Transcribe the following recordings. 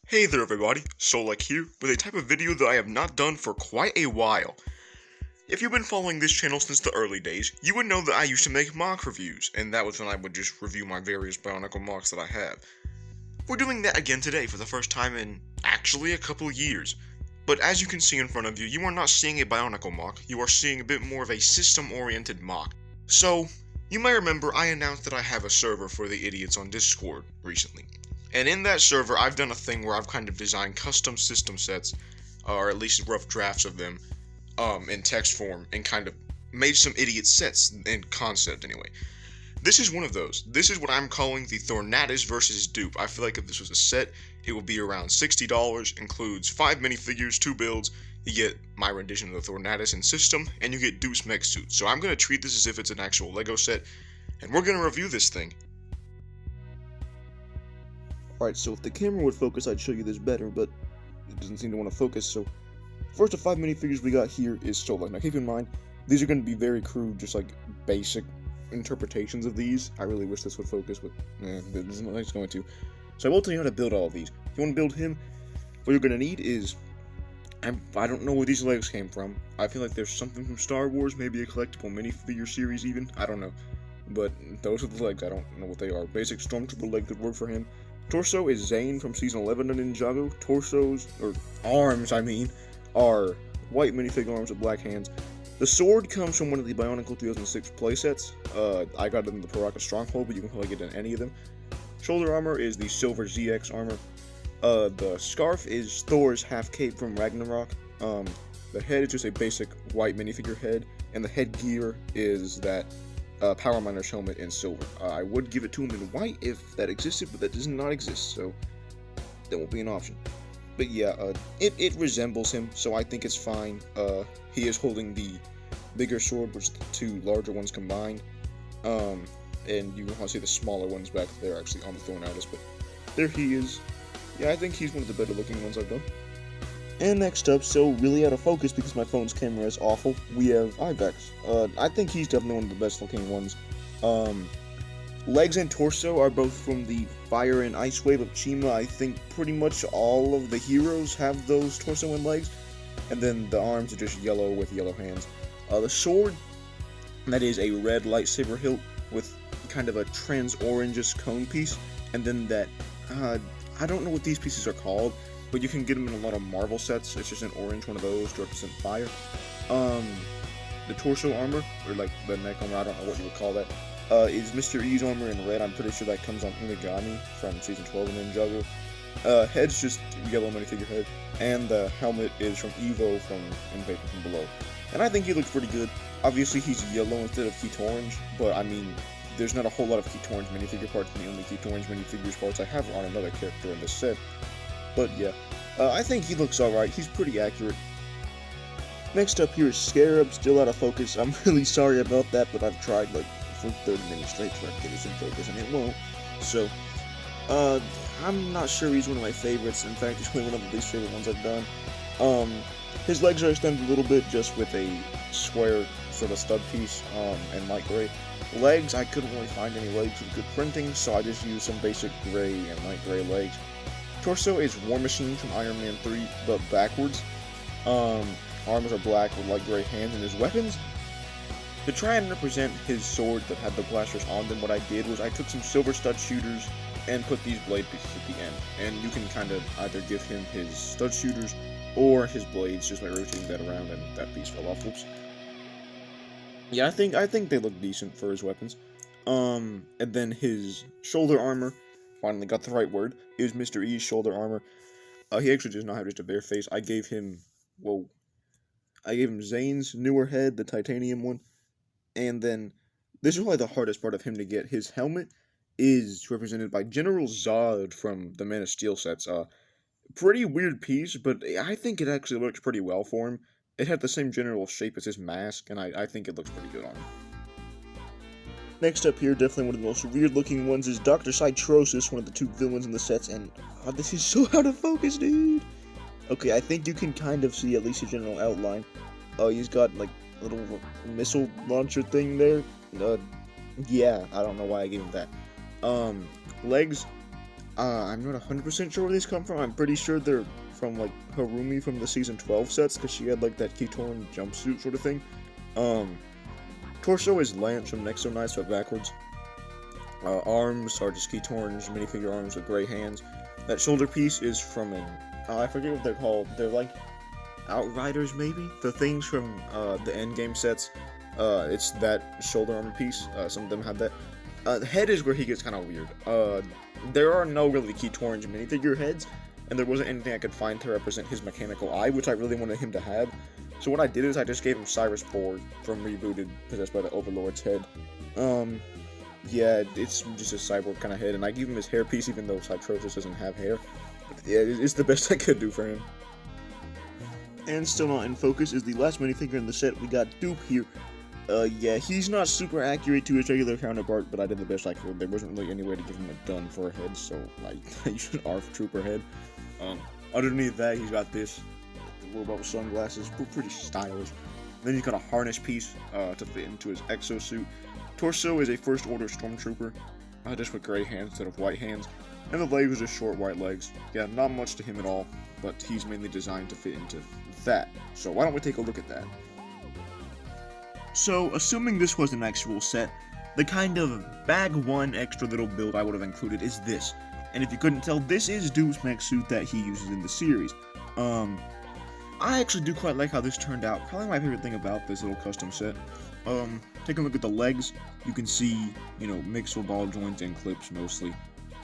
Hey there everybody, Solek here, with a type of video that I have not done for quite a while. If you've been following this channel since the early days, you would know that I used to make mock reviews, and that was when I would just review my various Bionicle mocks that I have. We're doing that again today for the first time in, actually, a couple years. But as you can see in front of you, you are not seeing a Bionicle mock, you are seeing a bit more of a system-oriented mock. So, you may remember I announced that I have a server for the idiots on Discord recently. And in that server, I've done a thing where I've kind of designed custom system sets, or at least rough drafts of them, in text form, and kind of made some idiot sets, in concept anyway. This is one of those. This is what I'm calling the Thornatus versus Doop. I feel like if this was a set, it would be around $60, includes 5 minifigures, 2 builds, you get my rendition of the Thornatus and system, and you get Doop's mech suit. So I'm going to treat this as if it's an actual LEGO set, and we're going to review this thing. Alright, so if the camera would focus, I'd show you this better, but it doesn't seem to want to focus, so first of 5 minifigures we got here is Solek. Now keep in mind, these are going to be very crude, just like basic interpretations of these. I really wish this would focus, but it doesn't look like it's going to. So I will tell you how to build all of these. If you want to build him, what you're going to need is, I don't know where these legs came from. I feel like there's something from Star Wars, maybe a collectible minifigure series even, I don't know. But those are the legs, I don't know what they are. Basic Stormtrooper leg could work for him. Torso is Zane from Season 11 of Ninjago. Arms, are white minifig arms with black hands. The sword comes from one of the Bionicle 2006 playsets. I got it in the Paraka Stronghold, but you can probably get it in any of them. Shoulder armor is the Silver ZX armor. The scarf is Thor's half cape from Ragnarok. The head is just a basic white minifigure head, and the headgear is that Power Miner's helmet in silver. I would give it to him in white if that existed, but that does not exist, so that won't be an option. But yeah, it resembles him, so I think it's fine. He is holding the bigger sword, which is the 2 larger ones combined. And you can see the smaller ones back there actually on the Thornatus, but there he is. Yeah, I think he's one of the better looking ones I've done. And next up, so really out of focus because my phone's camera is awful, we have Ibex. I think he's definitely one of the best looking ones. Legs and torso are both from the Fire and Ice Wave of Chima. I think pretty much all of the heroes have those torso and legs. And then the arms are just yellow with yellow hands. The sword, that is a red lightsaber hilt with kind of a trans-orangish cone piece. And then that, I don't know what these pieces are called, but you can get them in a lot of Marvel sets. It's just an orange one of those to represent fire. The torso armor, or like the neck armor, I don't know what you would call that, is Mr. E's armor in red. I'm pretty sure that comes on Inagami from Season 12 of Ninjago. Head's just yellow minifigure head, and the helmet is from Evo from Invasion from Below. And I think he looks pretty good. Obviously he's yellow instead of Heat Orange, but I mean, there's not a whole lot of Heat Orange minifigure parts, and the only Heat Orange minifigures parts I have are on another character in this set. But yeah, I think he looks alright. He's pretty accurate. Next up here is Scarab, still out of focus. I'm really sorry about that, but I've tried like for 30 minutes straight trying to get this in focus, and it won't. So, I'm not sure he's one of my favorites. In fact, he's probably one of the least favorite ones I've done. His legs are extended a little bit, just with a square sort of stud piece, and light gray. Legs, I couldn't really find any legs with good printing, so I just used some basic gray and light gray legs. Torso is War Machine from Iron Man 3, but backwards. Arms are black with light gray hands, and his weapons, to try and represent his sword that had the blasters on them, what I did was I took some silver stud shooters and put these blade pieces at the end. And you can kind of either give him his stud shooters or his blades just by rotating that around, and that piece fell off. Whoops. Yeah, I think they look decent for his weapons. And then his shoulder armor, finally got the right word, is Mr. E's shoulder armor. He actually does not have just a bare face. I gave him Zane's newer head, the titanium one. And then, this is probably the hardest part of him to get. His helmet is represented by General Zod from the Man of Steel sets. Pretty weird piece, but I think it actually works pretty well for him. It had the same general shape as his mask, and I think it looks pretty good on him. Next up here, definitely one of the most weird looking ones, is Dr. Citrosis, one of the 2 villains in the sets, and this is so out of focus, dude! Okay, I think you can kind of see at least a general outline. He's got like a little missile launcher thing there. Yeah, I don't know why I gave him that. Legs, I'm not 100% sure where these come from. I'm pretty sure they're from, like, Harumi from the Season 12 sets, because she had, like, that Keytoran jumpsuit sort of thing. Torso is Lance from Nexo Knights, but backwards. Arms are just Keytoran's minifigure arms with gray hands. That shoulder piece is from an... I forget what they're called. They're, like, Outriders, maybe? The things from, the Endgame sets. It's that shoulder armor piece. Some of them have that. The head is where he gets kind of weird. There are no really Keytoran's minifigure heads, and there wasn't anything I could find to represent his mechanical eye, which I really wanted him to have. So what I did is I just gave him Cyrus Borg from Rebooted, possessed by the Overlord's head. Yeah, it's just a cyborg kind of head, and I gave him his hair piece, even though Cytrosis doesn't have hair. But yeah, it's the best I could do for him. And still not in focus is the last minifigure in the set. We got Doop here. Yeah, he's not super accurate to his regular counterpart, but I did the best I could. There wasn't really any way to give him a gun for a head, so I used an ARF Trooper head. Underneath that, he's got this robot with sunglasses, pretty stylish. Then he's got a harness piece to fit into his exosuit. Torso is a First Order Stormtrooper, just with gray hands instead of white hands. And the legs are just short white legs. Yeah, not much to him at all, but he's mainly designed to fit into that. So why don't we take a look at that? So, assuming this was an actual set, the kind of bag one extra little build I would have included is this. And if you couldn't tell, this is Doop's mech suit that he uses in the series. I actually do quite like how this turned out. Probably my favorite thing about this little custom set. Take a look at the legs. You can see, you know, mixed ball joints and clips mostly.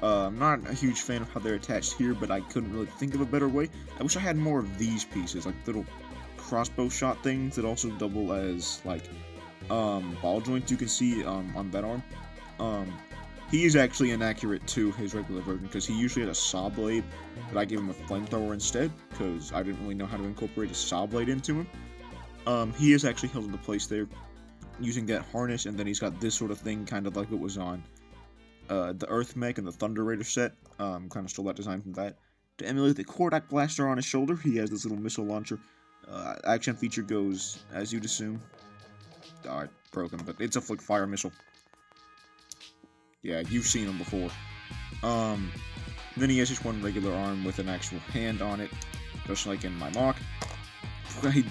I'm not a huge fan of how they're attached here, but I couldn't really think of a better way. I wish I had more of these pieces, like little crossbow shot things that also double as, like, ball joints you can see on that arm. He is actually inaccurate to his regular version, because he usually had a saw blade, but I gave him a flamethrower instead, because I didn't really know how to incorporate a saw blade into him. He is actually held into place there, using that harness, and then he's got this sort of thing, kind of like it was on the Earth Mech and the Thunder Raider set. Kind of stole that design from that. To emulate the Kordak blaster on his shoulder, he has this little missile launcher. Action feature goes as you'd assume. I broke him, but it's a flick fire missile. Yeah, you've seen him before. Then he has just one regular arm with an actual hand on it, just like in my mock.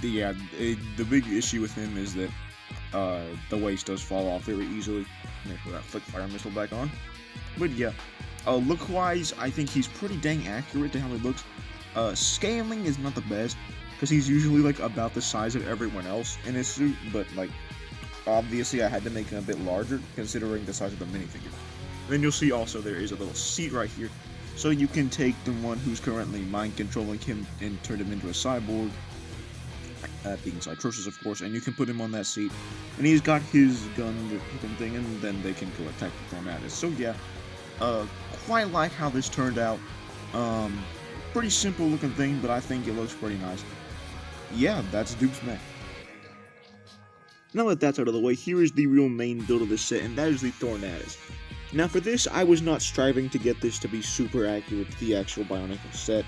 Yeah, the big issue with him is that the waist does fall off very easily. Make that flick fire missile back on. But yeah, look-wise, I think he's pretty dang accurate to how he looks. Scaling is not the best, because he's usually like about the size of everyone else in his suit, but like, obviously I had to make him a bit larger, considering the size of the minifigure. Then you'll see also there is a little seat right here, so you can take the one who's currently mind-controlling him and turn him into a cyborg, being Cytrosis of course, and you can put him on that seat, and he's got his gun thing, and then they can go attack the Thornatus. So yeah, quite like how this turned out. Pretty simple looking thing, but I think it looks pretty nice. Yeah, that's Doop's mech. Now that that's out of the way, here is the real main build of this set, and that is the Thornatus. Now for this, I was not striving to get this to be super accurate to the actual Bionicle set.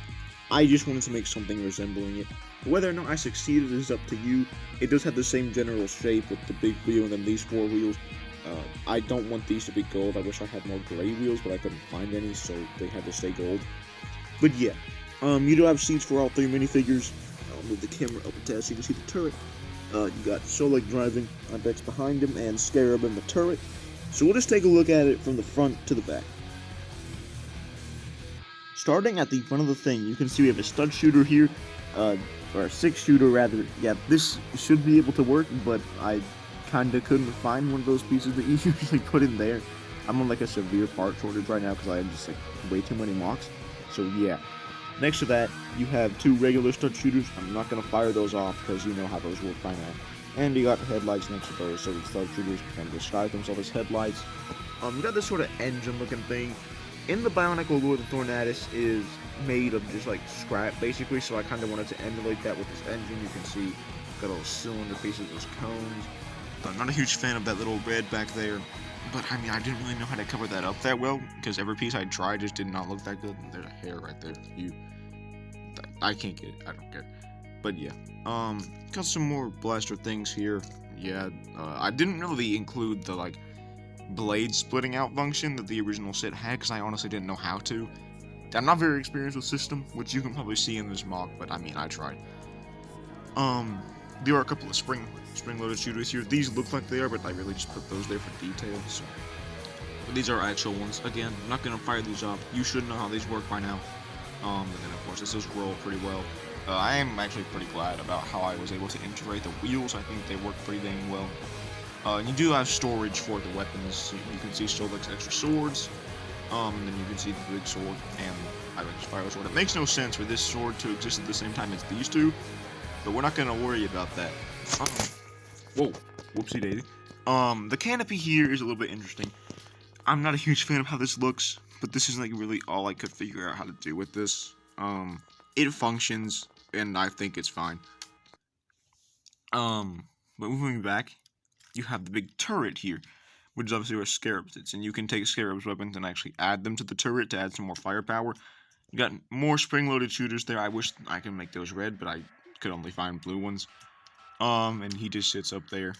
I just wanted to make something resembling it. Whether or not I succeeded is up to you. It does have the same general shape with the big wheel and then these four wheels. I don't want these to be gold. I wish I had more gray wheels, but I couldn't find any, so they had to stay gold. But yeah, you do have seats for all three minifigures. I'll move the camera up a tad so you can see the turret. You got Solek driving, Ibex behind him, and Scarab in the turret. So we'll just take a look at it from the front to the back. Starting at the front of the thing, you can see we have a stud shooter here, or a six shooter rather. Yeah, this should be able to work, but I kinda couldn't find one of those pieces that you usually put in there. I'm on like a severe part shortage right now because I have just like way too many mocks. So yeah. Next to that, you have two regular stud shooters. I'm not going to fire those off because you know how those work by now. And you got headlights next to those, so the stud shooters can disguise themselves as headlights. You got this sort of engine-looking thing. In the Bionicle lore, the Thornatus is made of just like scrap, basically, so I kind of wanted to emulate that with this engine. You can see got little cylinder pieces, those cones. I'm not a huge fan of that little red back there. But, I mean, I didn't really know how to cover that up that well, because every piece I tried just did not look that good. There's a hair right there. I can't get it. I don't care. But, yeah. Got some more blaster things here. Yeah, I didn't really include the, like, blade splitting out function that the original set had, because I honestly didn't know how to. I'm not very experienced with system, which you can probably see in this mock, but I mean, I tried. There are a couple of spring-loaded shooters here. These look like they are, but I really just put those there for detail, so. But these are actual ones. Again, I'm not gonna fire these up. You should know how these work by now. And then of course, this does roll pretty well. I am actually pretty glad about how I was able to integrate the wheels. I think they work pretty dang well. You do have storage for the weapons. You can see Solek's extra swords. And then you can see the big sword and Ivan's fire sword. It makes no sense for this sword to exist at the same time as these two, but we're not gonna worry about that. Whoa, whoopsie daisy. The canopy here is a little bit interesting. I'm not a huge fan of how this looks, but this is like really all I could figure out how to do with this. It functions, and I think it's fine. But moving back, you have the big turret here, which is obviously where Scarab sits, and you can take Scarab's weapons and actually add them to the turret to add some more firepower. You got more spring-loaded shooters there. I wish I could make those red, but I could only find blue ones. And he just sits up there.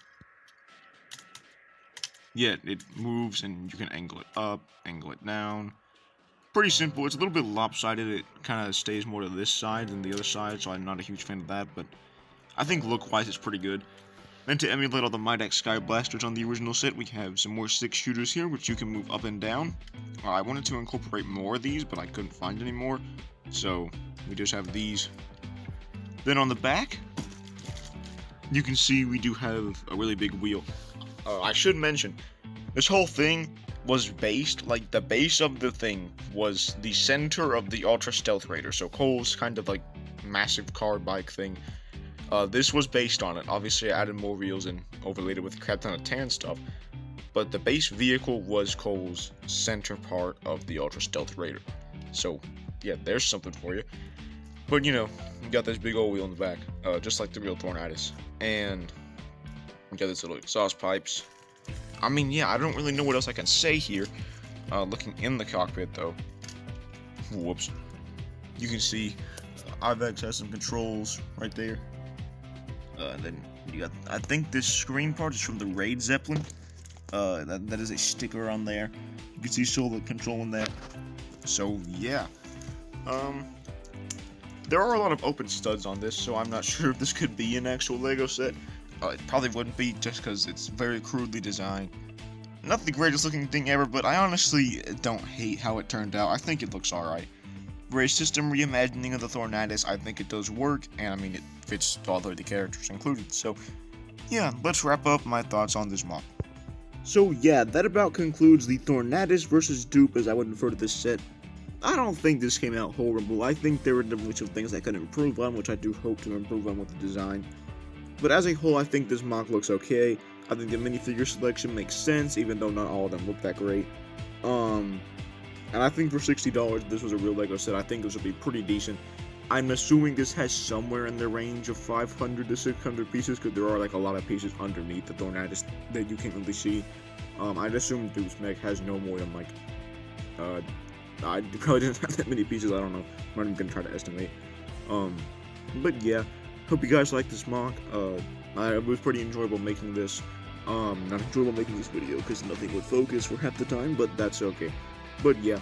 Yeah, it moves, and you can angle it up, angle it down. Pretty simple. It's a little bit lopsided. It kind of stays more to this side than the other side, so I'm not a huge fan of that, but I think look-wise it's pretty good. Then to emulate all the Midax Sky Blasters on the original set, we have some more 6 shooters here, which you can move up and down. I wanted to incorporate more of these, but I couldn't find any more, so we just have these. Then on the back, you can see we do have a really big wheel. I should mention, this whole thing was based, like, the base of the thing was the center of the Ultra Stealth Raider, so Cole's kind of, like, massive car bike thing. This was based on it. Obviously, I added more wheels and overlaid it with a crap ton of tan stuff, but the base vehicle was Cole's center part of the Ultra Stealth Raider. So, yeah, there's something for you. But, you know, you got this big old wheel in the back, just like the real Thornatus. And you got this little exhaust pipes. I mean, yeah, I don't really know what else I can say here. Looking in the cockpit, though. Whoops. You can see Ivex has some controls right there. And then you got, I think this screen part is from the Raid Zeppelin. That is a sticker on there. You can see Solek controlling that. So, yeah. There are a lot of open studs on this, so I'm not sure if this could be an actual LEGO set. It probably wouldn't be, just because it's very crudely designed. Not the greatest looking thing ever, but I honestly don't hate how it turned out. I think it looks alright. For a system reimagining of the Thornatus, I think it does work, and I mean, it fits all the characters included. So, yeah, let's wrap up my thoughts on this mock. So yeah, that about concludes the Thornatus versus Doop, as I would refer to this set. I don't think this came out horrible. I think there were definitely some things I could improve on, which I do hope to improve on with the design. But as a whole, I think this mock looks okay. I think the minifigure selection makes sense, even though not all of them look that great. And I think for $60, if this was a real LEGO set, I think this would be pretty decent. I'm assuming this has somewhere in the range of 500 to 600 pieces, because there are like a lot of pieces underneath the Thornatus that you can't really see. I'd assume Doop's mech has no more than like, I probably didn't have that many pieces, I don't know. I'm not even gonna try to estimate. But yeah, hope you guys like this mock. It was pretty enjoyable making this. Not enjoyable making this video because nothing would focus for half the time, but that's okay. But yeah,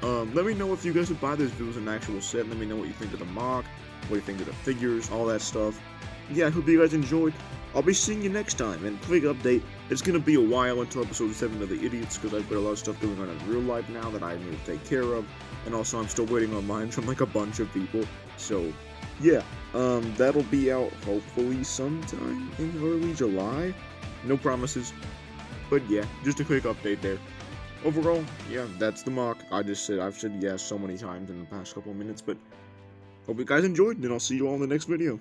let me know if you guys would buy this if it was an actual set. Let me know what you think of the mock, what you think of the figures, all that stuff. Yeah, I hope you guys enjoyed. I'll be seeing you next time, and quick update, it's gonna be a while until episode 7 of The Idiots, because I've got a lot of stuff going on in real life now that I need to take care of, and also I'm still waiting on mine from like a bunch of people, so yeah, that'll be out hopefully sometime in early July, no promises, but yeah, just a quick update there. Overall, yeah, that's the mock. I've said yeah so many times in the past couple of minutes, but hope you guys enjoyed, and I'll see you all in the next video.